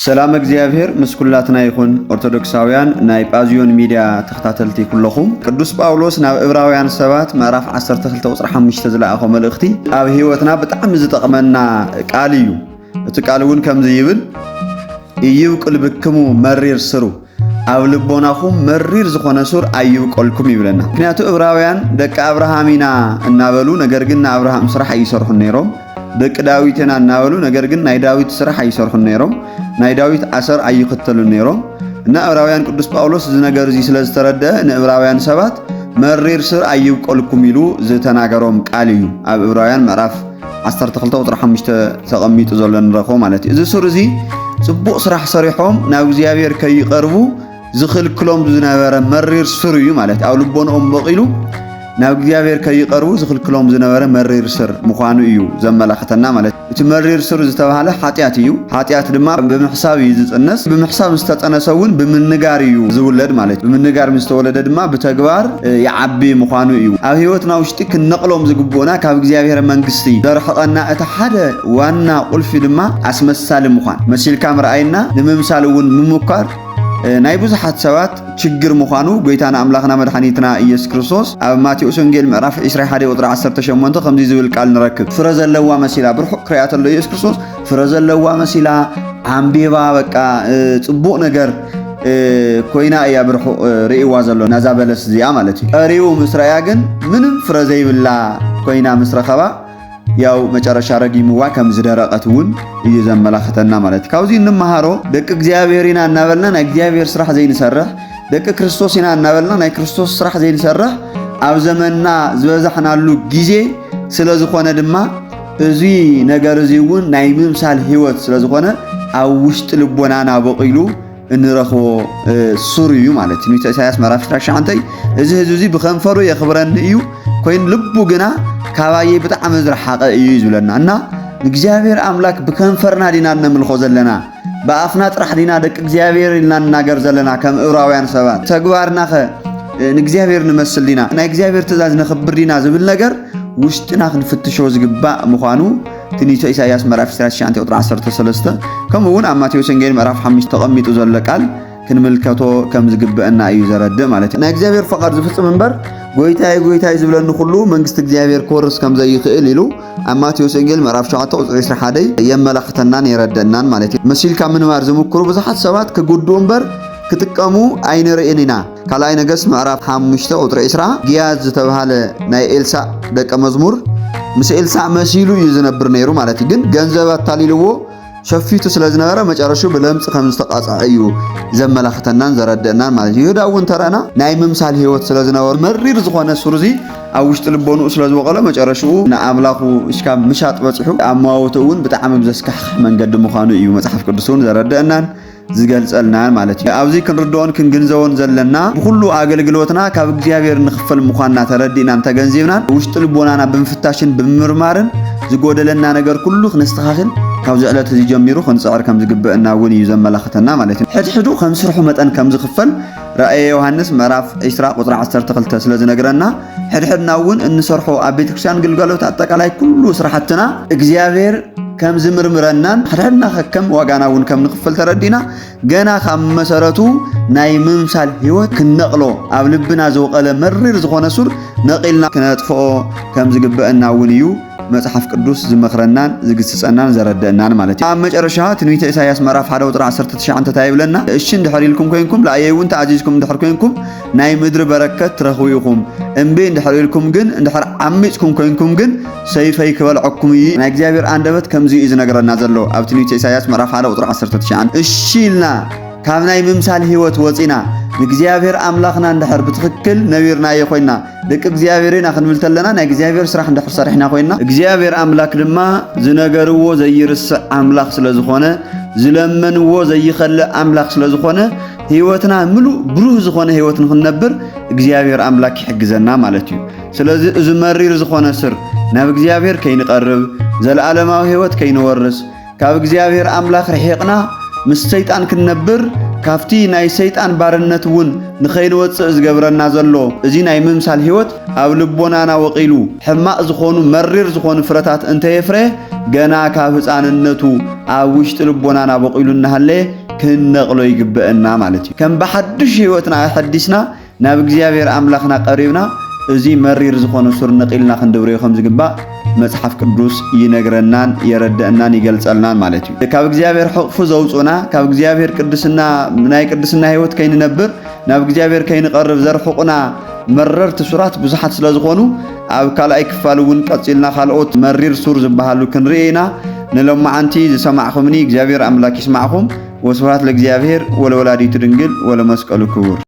سلام እግዚአብሔር ምስኩላትና ይኹን ኦርቶዶክሳውያን ናይ ጳዚዮን ሚዲያ ተኸታተልቲ ኩለኹም ቅዱስ ጳውሎስ ናብ ዕብራውያን 7 ምዕራፍ 12 ቁጥር 5 ዝለኣኾ መልእኽቲ ኣብ ህይወትና ብጣዕሚ ዝጠቕመና ቃል እዩ እቲ ቃል እውን ከምዚ ይብል ይብቅልብክሙ መሪር ስሩ ኣብ ልቦናኹም መሪር ዝኾነ ሱር ኣይብቆልኩም ይብለና ምክንያቱ ዕብራውያን ደቂ አብርሃም ኢና እናበሉ ነገር ግን አብርሃም ስራሕ ይሰርሑ ነይሮም ደቂ ዳዊትና እናበሉ ነገር ግን ናይ ዳዊት ስራሕ አይሰርሑ ነይሮም ናይ ዳዊት አሰር አይከተሉ ነይሮም እና ዕብራውያን ቅዱስ ጳውሎስ እዚ ነገር እዚ ስለዝተረደአ ንዕብራውያን 7 መሪር ስር አይብቆልኩም ኢሉ ዝተናገሮም ቃል እዩ ኣብ ዕብራውያን ምዕራፍ 12 ቁጥር 5 ተቐሚጡ ዘሎ ንረኾ ማለት እዩ እዚ ሱር እዚ ጽቡቕ ስራሕ ሰሪሖም ናብ እግዚአብሔር ከይቀርቡ ዝኽልክሎም ዝነበረ መሪር ስር እዩ ማለት ኣብ ልቦናኦም በቂሉ ናብ እግዚአብሔር ከይቀርቡ ዝኽልክሎም ዝነበረ መሪር ስር ምዃኑ እዩ ዘመላኽተና ማለት እቲ መሪር ስር ዝተባሃለ ኃጢአት እዩ ኃጢአት ድማ ብምሕሳብ እዩ ዝጽነስ ብምሕሳብ ዝተጸነሰውን ብምንጋር እዩ ዝውለድ ማለት ብምንጋር ምስተወለደ ድማ በተግባር ይዓቢ ምዃኑ እዩ ኣብ ህይወትና ውሽጢ ክንነቕሎም ዝግቦና ካብ እግዚአብሔር መንግስቲ ዘርሕቐና እቲ ሓደ ዋና ቁልፊ ድማ አስመሳሊ ምዃን መሲልካ ምርኣይና ንምምሳልውን ምሙካር ናይ ብዙሓት ሰባት ችግር ምዃኑ ጎይታና አምላኽና መድኃኒትና ኢየሱስ ክርስቶስ ኣብ ማቴዎስ ወንጌል ምዕራፍ 21 ቁጥር 18 ከምዚ ዝብል ቃል ንረክብ ፍረ ዘለዋ መሲላ ብርሑቕ ክርያተሎ ኢየሱስ ክርስቶስ ፍረ ዘለዋ መሲላ ዓምቢባ በቃ ጽቡቕ ነገር ኮይና እያ ብርሑቕ ርእይዋ ዘሎ ናዛ በለስ እዚኣ ማለት እዩ ቀሪው ምስራያ ግን ምንም ፍረ ዘይብላ ኮይና ምስረኸባ ያው መጨረሻ ረጊምዋ ከም ዝደረቀትውን እዩ ዘመላኽተና ማለት ካውዚ እንመሃሮ ደቂ እግዚአብሔርና እናበልና ናይ እግዚአብሔር ስራሕ ዘይንሰርሕ ደቂ ክርስቶስና እናበልና ናይ ክርስቶስ ስራሕ ዘይንሰርሕ ኣብ ዘመንና ዝበዛሕናሉ ግዜ ስለዝኾነ ድማ እዚ ነገር እዚውን ናይ ምምሳል ህይወት ስለዝኾነ ኣብ ውሽጢ ልቦናና በቂሉ እንረኽቦ ሱር እዩ ማለት እዩ ኢሳይያስ ምዕራፍ 19 እዚ ህዝቢ ብከንፈሩ የኽብረኒ እዩ ኮይን ልቡ ግና ካባዬ በጣም ዝረሓቀ እዩ ይዝብለና እና እግዚአብሔር አምላክ በከንፈርና ዲና እንምልኾ ዘለና በአፍና ጥራሕ ዲና ደቂ እግዚአብሔር እናናገር ዘለና ከም ዕብራውያን 7 ተግባርና ንእግዚአብሔር ንመስል ዲና ናይ እግዚአብሔር ትእዛዝ ነኽብር ዲና ዝብል ነገር ውሽጥና ክንፍትሾ ዝግባእ ምዃኑ ትንቢተ ኢሳይያስ ምዕራፍ 29 ቁጥር 13 ከምኡውን ኣብ ማቴዎስ ወንጌል ምዕራፍ 5 ተቐሚጡ ዘሎ ቃል ክንምልከቶ ከም ዝግበአና እዩ ዘረድእ ማለት እዩ ናይ እግዚአብሔር ፈቃድ ዝፍጽም እንበር ጎይታይ ጎይታይ ዝብለኒ ኩሉ መንግስት እግዚአብሔር ኮርስ ከም ዘይኽእል ኢሉ ኣብ ማቴዎስ ወንጌል ምዕራፍ 7 ቁጥር 21 የመላኽተናን የረደናን ማለት እዩ መሲልካ ምንባር ዝምክሩ ብዙሓት ሰባት ክጉዱ እንበር ክጥቀሙ ኣይንርኢና ካልኣይ ነገሥት ምዕራፍ 5 ቁጥር 20 ግያዝ ዝተባሃለ ናይ ኤልሳዕ ደቀ መዝሙር ምስ ኤልሳዕ መሲሉ እዩ ዝነብር ነይሩ ማለት እዩ ግን ገንዘብ አታሊልዎ ሸፊቱ ስለዝነበረ መጨረሻው በለምጽ ከም ዝተቃጽዐ እዩ ዘመላኽተናን ዘረደናን ማለት እዩ ይሁዳውን ተራና ናይ ምምሳል ህይወት ስለዝነበረ መሪር ዝኾነ ሱርዚ ኣብ ውሽጢ ልቦኑ ስለዝወቀለ መጨረሻው ንኣምላኹ እስካብ ምሻጥ በጽሑ ኣማውተውን ብጣዕሚ ብዘስካሕሕ መንገዲ ምዃኑ እዩ መጽሓፍ ቅዱስን ዘረደናን ዝገልጸልናን ማለት እዩ ኣብዚ ክንርድኦን ክንግንዘቦን ዘለና ብኩሉ ኣገልግሎትና ካብ እግዚአብሔር ንኽፈል ምዃንና ተረዲናን ተገንዚብናን ውሽጢ ልቦናና ብምፍታሽን ብምርማርን ዝጎደለና ነገር ኩሉ ክንስተኻኽል ካብ ዝዕለት እዚ ጀሚሩ ክንጽዕር ከም ዝግበአና እውን እዩ ዘመላኽተና ማለት እዩ ሕድሕዱ ከም ስርሑ መጠን ከም ዝኽፈል ራእየ ዮሐንስ ምዕራፍ 20 ቁጥር 12 ስለዝነግረና ሕድሕድና እውን እንሰርሖ ኣብ ቤተክርስቲያን ግልጋሎት አጠቃላይ ኩሉ ስራሕትና እግዚአብሔር ከም ዝምርምረናን ሕድሕድና ከም ዋጋናውን ከም ንኽፈል ተረዲና ገና ካብ መሰረቱ ናይ ምምሳል ህይወት ክንነቕሎ ኣብ ልብና ዝወቀለ መሪር ዝኾነ ሱር ነቂልና ክነጥፍኦ ከም ዝግበአና እውን እዩ መጽሐፍ ቅዱስ ዝመኽረናን ዝግስጸናን ዘረደናን ማለት እዩ ኣብ መጨረሻ ትንቢተ ኢሳይያስ ምዕራፍ 1 ቁጥር 19 ታይብለና እሺ እንድሕሪልኩም ኮይንኩም ለአየውን ተዓዚዝኩም እንድሕር ኮይንኩም ናይ ምድሪ በረከት ትረኽቡ ኢኹም እምቢ እንድሕሪልኩም ግን እንድሕር ዓሚጽኩም ኮይንኩም ግን ሰይፈይ ክበልዐኩም እዩ ናይ እግዚአብሔር አንደበት ከምዚ እዩ ዝነግረና ዘሎ ኣብ ትንቢተ ኢሳይያስ ምዕራፍ 1 ቁጥር 19 እሺ ኢልና ካብ ናይ ምምሳል ህይወት ወፂና ንእግዚአብሔር አምላኽና እንድሕር ብትኽክል ነቢርና ኮይና ደቂ እግዚአብሔርና ክንብል ተለና ናይ እግዚአብሔር ስራሕ እንድሕር ሰሪሕና ኮይና እግዚአብሔር አምላክ ድማ ዝነገርዎ ዘይርስዕ አምላኽ ስለዝኾነ ዝለመንዎ ዘይኸልእ አምላኽ ስለዝኾነ ህይወትና ሙሉእ ብሩህ ዝኾነ ህይወት ንኽነብር እግዚአብሔር አምላክ ይሕግዘና ማለት እዩ ስለዚ እዚ መሪር ዝኾነ ስር ናብ እግዚአብሔር ከይንቀርብ ዘለዓለማዊ ህይወት ከይንወርስ ካብ እግዚአብሔር አምላኽ ርሒቕና ምስ ሰይጣን ክንነብር ካፍቲ ናይ ሰይጣን ባርነት እውን ንኸይንወፅእ ዝገብረና ዘሎ እዚ ናይ ምምሳል ህይወት ኣብ ልቦናና ወቂሉ ሕማቕ ዝኾኑ መሪር ዝኾኑ ፍረታት እንተየፍረ ገና ካብ ህፃንነቱ ኣብ ውሽጢ ልቦናና በቂሉ እናሃለየ ክንነቕሎ ይግበአና ማለት እዩ። ከም ብሓድሽ ህይወትና ሓዲስና ናብ እግዚአብሔር ኣምላኽና ቀሪብና እዚ መሪር ዝኾነ ሱር ነቂልና ክንድብርዮ ከም ዝግባእ መጽሐፍ ቅዱስ ይነግረናን የረድአናን ይገልጸልናን ማለት እዩ። ካብ እግዚአብሔር ሕቕፉ ዘውፁና ካብ እግዚአብሔር ቅድስና ናይ ቅድስና ህይወት ከይንነብር ናብ እግዚአብሔር ከይንቀርብ ዘርሕቁና መረርቲ ሱራት ብዙሓት ስለ ዝኾኑ ኣብ ካልኣይ ክፋል እውን ቀፂልና ካልኦት መሪር ሱር ዝበሃሉ ክንርኢ ኢና። ንሎማዓንቲ ዝሰማዕኹምኒ እግዚአብሔር ኣምላክ ይስማዕኹም። ወስብሐት ለእግዚአብሔር ወለወላዲቱ ድንግል ወለመስቀሉ ክቡር።